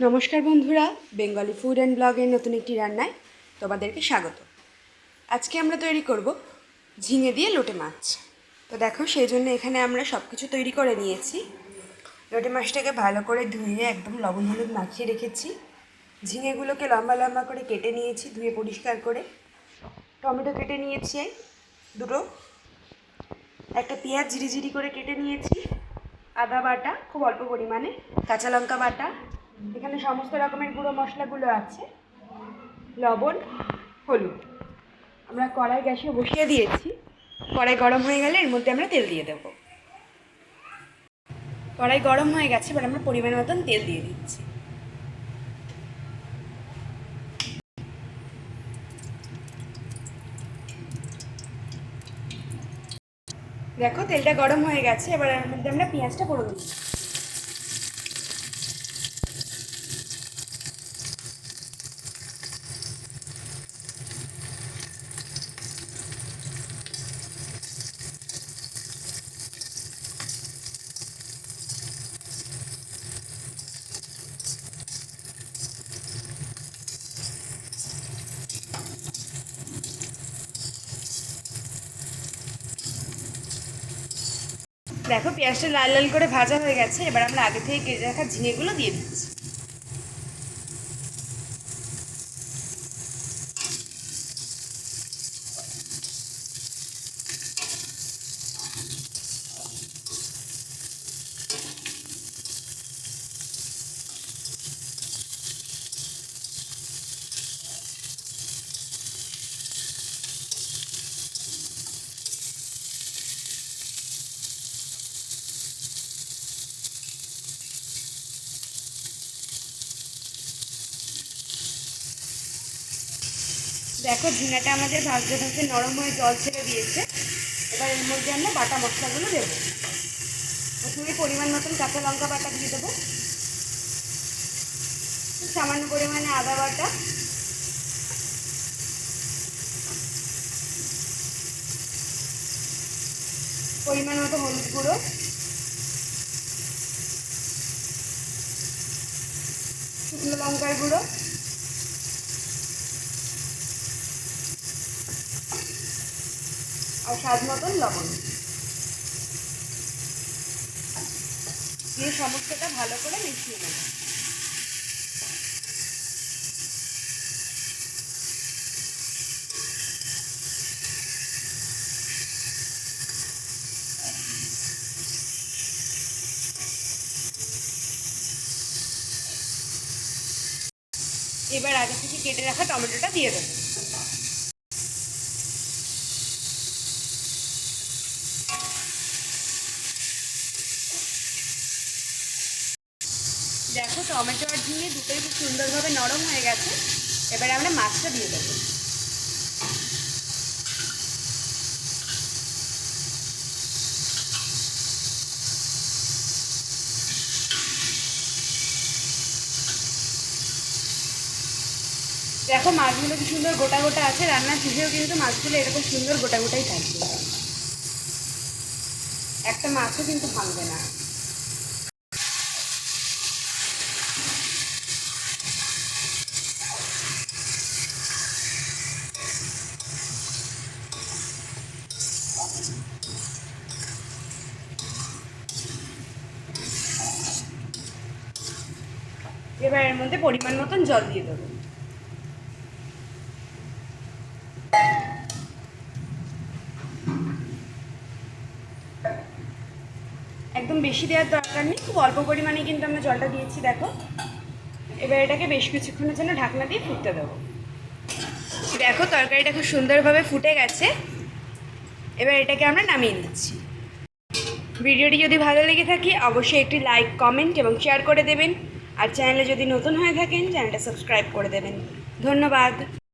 নমস্কার বন্ধুরা, Bengali food and ব্লগের নতুন একটি রান্নায় তোমাদেরকে স্বাগত। আজকে আমরা তৈরি করব ঝিঙে দিয়ে লোটে মাছ। তো দেখো, সেই জন্য এখানে আমরা সব কিছু তৈরি করে নিয়েছি। লোটে মাছটাকে ভালো করে ধুয়ে একদম লবণ হলুদ মাখিয়ে রেখেছি। ঝিঙেগুলোকে লম্বা লম্বা করে কেটে নিয়েছি, ধুয়ে পরিষ্কার করে। টমেটো কেটে নিয়েছি দুটো, একটা পেঁয়াজ ঝিরিঝিরি করে কেটে নিয়েছি, আদা বাটা খুব অল্প পরিমাণে, কাঁচা লঙ্কা বাটা, এখানে সমস্ত রকমের গুঁড়ো মশলাগুলো আছে, লবণ, হলুদ। আমরা কড়াই গ্যাসে বসিয়ে দিয়েছি। কড়াই গরম হয়ে গেলে এর মধ্যে আমরা তেল দিয়ে দেবো। কড়াই গরম হয়ে গেছে, এবার আমরা পরিমাণ মতন তেল দিয়ে দিচ্ছি। দেখো, তেলটা গরম হয়ে গেছে, এবার এর মধ্যে আমরা পেঁয়াজটা ফোড়ন দিচ্ছি। দেখো, পেঁয়াজটা লাল লাল করে ভাজা হয়ে গেছে, এবার আমরা আগে থেকে কেটে রাখা ঝিঙেগুলো দিয়ে দিচ্ছি। দেখো, ঝিঙাটা আমাদের ভাজতে ভাজতে নরম হয়ে জল ছেড়ে দিয়েছে। এবার এর মধ্যে আমরা বাটা মশলাগুলো দেবো। প্রথমে পরিমাণ মতন কাঁচা লঙ্কা বাটা দিয়ে দেবো, সামান্য পরিমাণে আদা বাটা, পরিমাণ মতো হলুদ গুঁড়ো, শুকনো লঙ্কার গুঁড়ো, আর স্বাদ মতন লবণ দিয়ে সমস্তটা ভালো করে মিশিয়ে নেব। এবার আগে থেকে কেটে রাখা টমেটোটা দিয়ে দেবো। দেখো, টমেটো আর ঝিঙে দুটোই খুব সুন্দরভাবে নরম হয়ে গেছে। এবারে আমরা মাছটা দিয়ে দেবো। দেখো, মাছগুলো কি সুন্দর গোটা গোটা আছে। রান্নার শেষেও কিন্তু মাছগুলো এরকম সুন্দর গোটা গোটাই থাকবে, একটা মাছও কিন্তু ভাঙবে না। এবার এর মধ্যে পরিমাণ মতন জল দিয়ে দেবো। একদম বেশি দেওয়ার দরকার নেই, খুব অল্প পরিমাণে কিন্তু আমরা জলটা দিয়েছি। দেখো, এবার এটাকে বেশ কিছুক্ষণের জন্য ঢাকনা দিয়ে ফুটতে দেবো। দেখো, তরকারিটা খুব সুন্দরভাবে ফুটে গেছে। এবার এটাকে আমরা নামিয়ে নিচ্ছি। ভিডিওটি যদি ভালো লেগে থাকে অবশ্যই একটি লাইক, কমেন্ট এবং শেয়ার করে দেবেন। আর চ্যানেলে যদি নতুন হয়ে থাকেন চ্যানেলটা সাবস্ক্রাইব করে দেবেন। ধন্যবাদ।